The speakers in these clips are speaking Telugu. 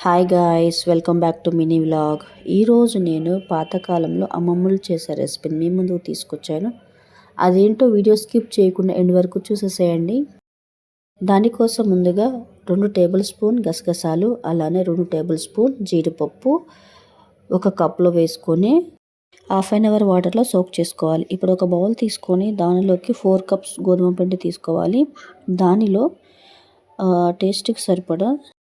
Hi guys, welcome back to mini vlog. ఈరోజు నేను పాతకాలంలో అమ్మమ్మలు చేసే రెసిపీని మీ ముందుకు తీసుకొచ్చాను. అదేంటో వీడియో స్కిప్ చేయకుండా ఎండ్ వరకు చూసేసేయండి. దానికోసం ముందుగా 2 టేబుల్ స్పూన్ గసగసాలు, అలానే 2 టేబుల్ స్పూన్ జీడిపప్పు ఒక కప్లో వేసుకొని హాఫ్ అన్ అవర్ వాటర్లో సోక్ చేసుకోవాలి. ఇప్పుడు ఒక బౌల్ తీసుకొని దానిలోకి 4 కప్స్ గోధుమ పిండి తీసుకోవాలి. దానిలో టేస్ట్కి సరిపడా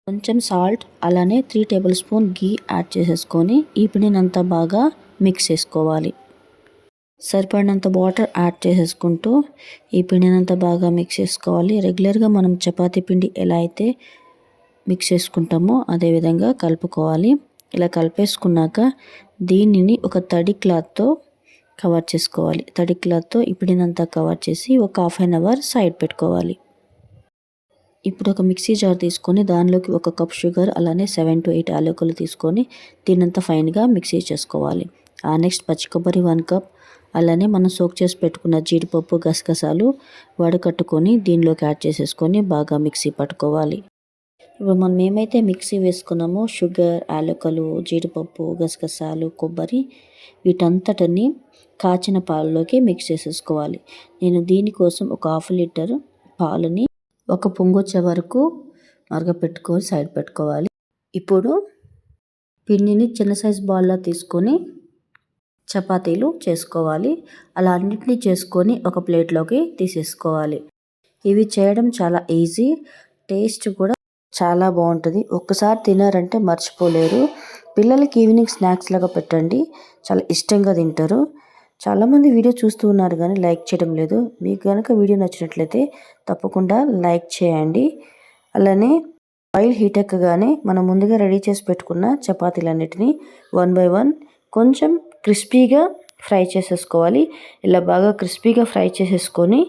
కొంచెం సాల్ట్, అలానే 3 టేబుల్ స్పూన్ గీ యాడ్ చేసేసుకొని ఈ పిండినంతా బాగా మిక్స్ చేసుకోవాలి. సరిపడినంత వాటర్ యాడ్ చేసేసుకుంటూ ఈ పిండినంతా బాగా మిక్స్ చేసుకోవాలి. రెగ్యులర్గా మనం చపాతీ పిండి ఎలా అయితే మిక్స్ చేసుకుంటామో అదేవిధంగా కలుపుకోవాలి. ఇలా కలిపేసుకున్నాక దీనిని ఒక తడి క్లాత్తో కవర్ చేసుకోవాలి. తడి క్లాత్తో ఈ పిండినంతా కవర్ చేసి ఒక హాఫ్ అన్ అవర్ సైడ్ పెట్టుకోవాలి. ఇప్పుడు ఒక మిక్సీ జార్ తీసుకొని దానిలోకి 1 కప్ షుగర్, అలానే 7 to 8 యాలకులు తీసుకొని దీనంతా ఫైన్గా మిక్సీ చేసుకోవాలి. నెక్స్ట్ పచ్చి కొబ్బరి 1 కప్, అలానే మనం సోక్ చేసి పెట్టుకున్న జీడిపప్పు, గసగసాలు వడకట్టుకొని దీనిలోకి యాడ్ చేసేసుకొని బాగా మిక్సీ పట్టుకోవాలి. ఇప్పుడు మనం ఏమైతే మిక్సీ వేసుకున్నామో షుగర్, యాలకులు, జీడిపప్పు, గసగసాలు, కొబ్బరి వీటంతటిని కాచిన పాలలోకి మిక్స్ చేసేసుకోవాలి. నేను దీనికోసం ఒక హాఫ్ లీటర్ పాలని ఒక పొంగు వచ్చే వరకు మరగపెట్టుకొని సైడ్ పెట్టుకోవాలి. ఇప్పుడు పిండిని చిన్న సైజ్ బాల్లా తీసుకొని చపాతీలు చేసుకోవాలి. అలా అన్నిటినీ చేసుకొని ఒక ప్లేట్లోకి తీసేసుకోవాలి. ఇవి చేయడం చాలా ఈజీ, టేస్ట్ కూడా చాలా బాగుంటుంది. ఒక్కసారి తినారంటే మర్చిపోలేరు. పిల్లలకి ఈవినింగ్ స్నాక్స్ లాగా పెట్టండి, చాలా ఇష్టంగా తింటారు. చాలామంది వీడియో చూస్తూ ఉన్నారు కానీ లైక్ చేయడం లేదు. మీకు కనుక వీడియో నచ్చినట్లయితే తప్పకుండా లైక్ చేయండి. అలానే ఆయిల్ హీట్ ఎక్కగానే మనం ముందుగా రెడీ చేసి పెట్టుకున్న చపాతీలన్నిటిని 1 by 1 కొంచెం క్రిస్పీగా ఫ్రై చేసేసుకోవాలి. ఇలా బాగా క్రిస్పీగా ఫ్రై చేసేసుకొని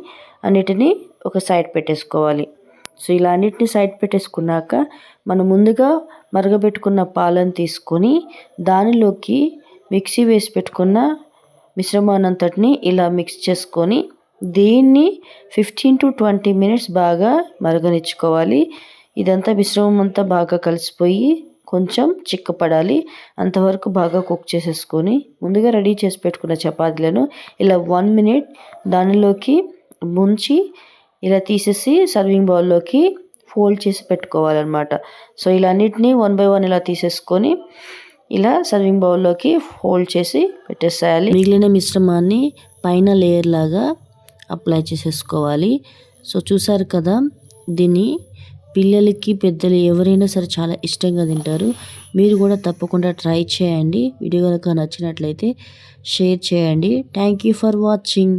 అన్నిటినీ ఒక సైడ్ పెట్టేసుకోవాలి. సో ఇలా అన్నిటిని సైడ్ పెట్టేసుకున్నాక మనం ముందుగా మరగబెట్టుకున్న పాలను తీసుకొని దానిలోకి మిక్సీ వేసి పెట్టుకున్న మిశ్రమాన్నంతటిని ఇలా మిక్స్ చేసుకొని దీన్ని 15 to 20 minutes బాగా మరగనిచ్చుకోవాలి. ఇదంతా మిశ్రమం అంతా బాగా కలిసిపోయి కొంచెం చిక్కపడాలి. అంతవరకు బాగా కుక్ చేసేసుకొని ముందుగా రెడీ చేసి పెట్టుకున్న చపాతీలను ఇలా 1 minute దానిలోకి ముంచి ఇలా తీసేసి సర్వింగ్ బౌల్లోకి ఫోల్డ్ చేసి పెట్టుకోవాలన్నమాట. సో ఇలా అన్నిటినీ 1 by 1 ఇలా తీసేసుకొని ఇలా సర్వింగ్ బౌల్లోకి ఫోల్డ్ చేసి పెట్టేసేయాలి. మిగిలిన మిశ్రమాన్ని పైన లేయర్ లాగా అప్లై చేసేసుకోవాలి. సో చూసారు కదా, దీన్ని పిల్లలకి పెద్దలు ఎవరైనా సరే చాలా ఇష్టంగా తింటారు. మీరు కూడా తప్పకుండా ట్రై చేయండి. వీడియో కనుక నచ్చినట్లయితే షేర్ చేయండి. Thank you for watching.